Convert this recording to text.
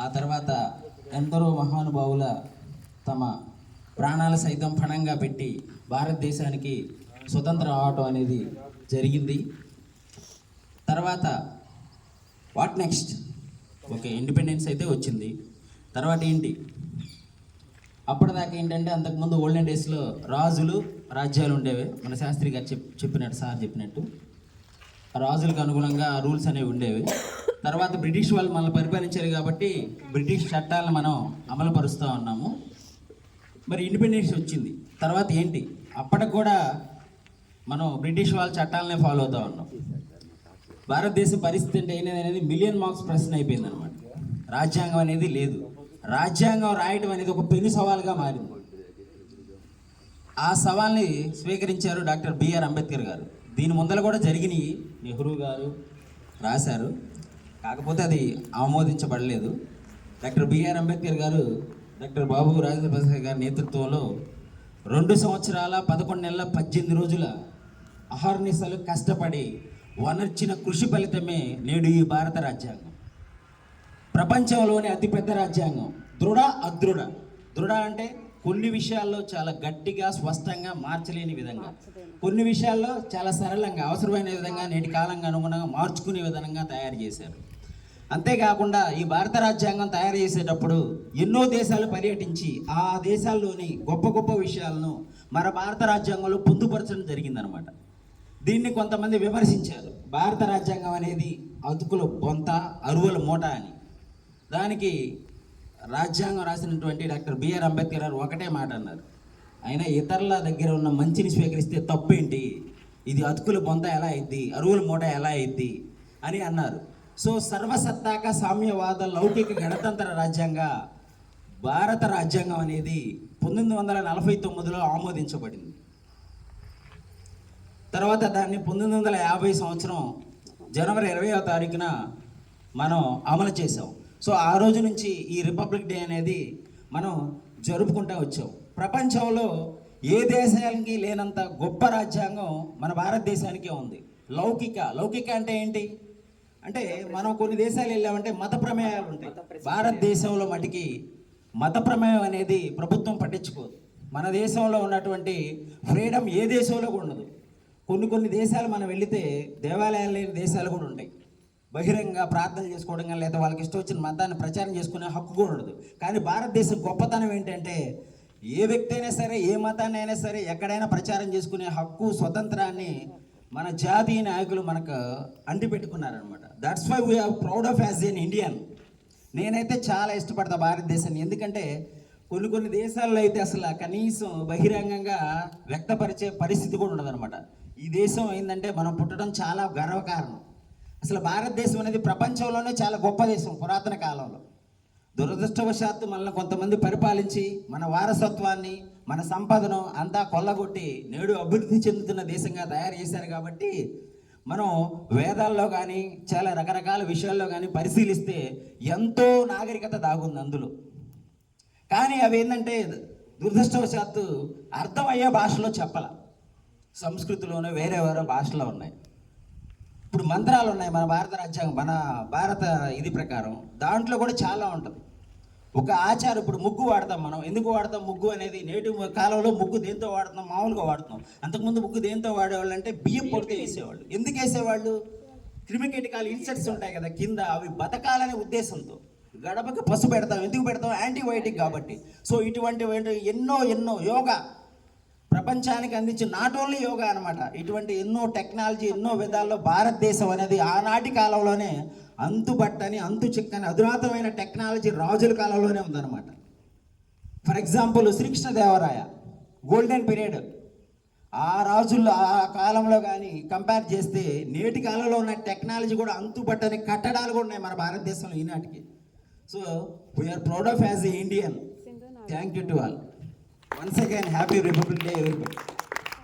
ఆ తర్వాత ఎందరో మహానుభావుల తమ ప్రాణాలు సైతం పణంగా పెట్టి భారతదేశానికి స్వతంత్రం అవటం అనేది జరిగింది. తర్వాత వాట్ నెక్స్ట్? ఓకే, ఇండిపెండెన్స్ అయితే వచ్చింది. తర్వాత ఏంటి? అప్పటిదాకా ఏంటంటే అంతకుముందు ఓల్డెన్ డేస్లో రాజులు రాజ్యాలు ఉండేవి. మన శాస్త్రి గారు చెప్పినట్టు సార్ చెప్పినట్టు రాజులకు అనుగుణంగా రూల్స్ అనేవి ఉండేవి. తర్వాత బ్రిటిష్ వాళ్ళు మనల్ని పరిపాలించారు కాబట్టి బ్రిటిష్ చట్టాలను మనం అమలు పరుస్తూ ఉన్నాము. మరి ఇండిపెండెన్స్ వచ్చింది తర్వాత ఏంటి? అప్పటికి కూడా మనం బ్రిటిష్ వాళ్ళ చట్టాలనే ఫాలో అవుతూ ఉన్నాం. భారతదేశ పరిస్థితి అంటే ఏంటి అనేది మిలియన్ మార్క్స్ ప్రశ్న అయిపోయింది అనమాట. రాజ్యాంగం అనేది లేదు. రాజ్యాంగం రాయటం అనేది ఒక పెను సవాల్గా మారింది. ఆ సవాల్ని స్వీకరించారు డాక్టర్ బిఆర్ అంబేద్కర్ గారు. దీని ముందర కూడా జరిగినాయి, నెహ్రూ గారు రాశారు, కాకపోతే అది ఆమోదించబడలేదు. డాక్టర్ బిఆర్ అంబేద్కర్ గారు డాక్టర్ బాబు రాజేంద్ర ప్రసాద్ గారి నేతృత్వంలో 2 సంవత్సరాల 11 నెలల 18 రోజుల అహర్నిశలు కష్టపడి వనర్చిన కృషి ఫలితమే నేడు ఈ భారత రాజ్యాంగం. ప్రపంచంలోని అతిపెద్ద రాజ్యాంగం. దృఢ అదృఢ. దృఢ అంటే కొన్ని విషయాల్లో చాలా గట్టిగా స్పష్టంగా మార్చలేని విధంగా, కొన్ని విషయాల్లో చాలా సరళంగా అవసరమైన విధంగా నేటి కాలంగా అనుగుణంగా మార్చుకునే విధంగా తయారు చేశారు. అంతేకాకుండా ఈ భారత రాజ్యాంగం తయారు చేసేటప్పుడు ఎన్నో దేశాలు పర్యటించి ఆ దేశాల్లోని గొప్ప గొప్ప విషయాలను మన భారత రాజ్యాంగంలో పొందుపరచడం జరిగిందనమాట. దీన్ని కొంతమంది విమర్శించారు. భారత రాజ్యాంగం అనేది అతుకుల బొంత, అరువుల మూట అని. దానికి రాజ్యాంగం రాసినటువంటి డాక్టర్ బిఆర్ అంబేద్కర్ గారు ఒకటే మాట అన్నారు. ఆయన ఇతరుల దగ్గర ఉన్న మంచిని స్వీకరిస్తే తప్పేంటి, ఇది అతుకుల బొంత ఎలా అయింది, అరువుల మూట ఎలా అయింది అని అన్నారు. సో సర్వసత్తాక సామ్యవాద లౌకిక గణతంత్ర రాజ్యాంగ భారత రాజ్యాంగం అనేది 1949లో ఆమోదించబడింది. తర్వాత దాన్ని 1950 సంవత్సరం జనవరి 20వ తారీఖున మనం అమలు చేసాం. సో ఆ రోజు నుంచి ఈ రిపబ్లిక్ డే అనేది మనం జరుపుకుంటూ వచ్చాం. ప్రపంచంలో ఏ దేశానికి లేనంత గొప్ప రాజ్యాంగం మన భారతదేశానికే ఉంది. లౌకిక అంటే ఏంటి అంటే, మనం కొన్ని దేశాలు వెళ్ళామంటే మత ప్రమేయాలు ఉంటాయి. భారతదేశంలో మటుకి మత ప్రమేయం అనేది ప్రభుత్వం పట్టించుకోదు. మన దేశంలో ఉన్నటువంటి ఫ్రీడమ్ ఏ దేశంలో కూడా ఉండదు. కొన్ని దేశాలు మనం వెళితే దేవాలయాలు లేని దేశాలు కూడా ఉంటాయి. బహిరంగ ప్రార్థన చేసుకోవడం కానీ లేదా వాళ్ళకి ఇష్టం వచ్చిన మతాన్ని ప్రచారం చేసుకునే హక్కు కూడా ఉండదు. కానీ భారతదేశం గొప్పతనం ఏంటంటే ఏ వ్యక్తి అయినా సరే, ఏ మతాన్ని అయినా సరే ఎక్కడైనా ప్రచారం చేసుకునే హక్కు, స్వతంత్రాన్ని మన జాతీయ నాయకులు మనకు అంటిపెట్టుకున్నారనమాట. That's why we are proud of as an Indian. నేనైతే చాలా ఇష్టపడతా భారతదేశాన్ని. ఎందుకంటే కొన్ని దేశాల్లో అయితే అసలు కనీసం బహిరంగంగా వ్యక్తపరిచే పరిస్థితి కూడా ఉండదన్నమాట. ఈ దేశం ఏంటంటే మనం పుట్టడం చాలా గర్వకారణం. అసలు భారతదేశం అనేది ప్రపంచంలోనే చాలా గొప్ప దేశం పురాతన కాలంలో. దురదృష్టవశాత్తు మనల్ని కొంతమంది పరిపాలించి మన వారసత్వాన్ని, మన సంపదను అంతా కొల్లగొట్టి నేడు అభివృద్ధి చెందుతున్న దేశంగా తయారు చేశారు. కాబట్టి మనం వేదాల్లో కానీ చాలా రకరకాల విషయాల్లో కానీ పరిశీలిస్తే ఎంతో నాగరికత దాగుంది అందులో. కానీ అవి ఏంటంటే దురదృష్టవశాత్తు అర్థమయ్యే భాషలో చెప్పాల, సంస్కృతిలోనే వేరే భాషలో ఉన్నాయి. ఇప్పుడు మంత్రాలు ఉన్నాయి మన భారత రాజ్యాంగం, మన భారత ఇది ప్రకారం. దాంట్లో కూడా చాలా ఉంటుంది. ఒక ఆచారం, ఇప్పుడు ముగ్గు వాడతాం మనం. ఎందుకు వాడతాం ముగ్గు అనేది? నేటి కాలంలో ముగ్గు దేంతో వాడుతున్నాం? మామూలుగా వాడుతున్నాం. అంతకుముందు ముగ్గు దేంతో వాడేవాళ్ళు అంటే బియ్యం పొడితే వేసేవాళ్ళు. ఎందుకు వేసేవాళ్ళు? క్రిమికేటికాలు ఇన్సెక్ట్స్ ఉంటాయి కదా కింద, అవి బతకాలనే ఉద్దేశంతో. గడపకి పసుపు పెడతాం. ఎందుకు పెడతాం? యాంటీబయోటిక్ కాబట్టి. సో ఇటువంటి ఎన్నో యోగా ప్రపంచానికి అందించి నాట్ ఓన్లీ యోగా అనమాట, ఇటువంటి ఎన్నో టెక్నాలజీ, ఎన్నో విధాల్లో భారతదేశం అనేది ఆనాటి కాలంలోనే అంతుబట్టని, అంతు చిక్కని అధునాతమైన టెక్నాలజీ రాజుల కాలంలోనే ఉందన్నమాట. For example Sri Krishnadevaraya golden period, ఆ రాజుల్లో ఆ కాలంలో కానీ కంపేర్ చేస్తే నేటి కాలంలో ఉన్న టెక్నాలజీ కూడా అంతుబట్టని కట్టడాలు కూడా ఉన్నాయి మన భారతదేశంలో ఈనాటికి. So we are proud of as a Indian. Thank you to all. Once again, happy Republic Day, everybody.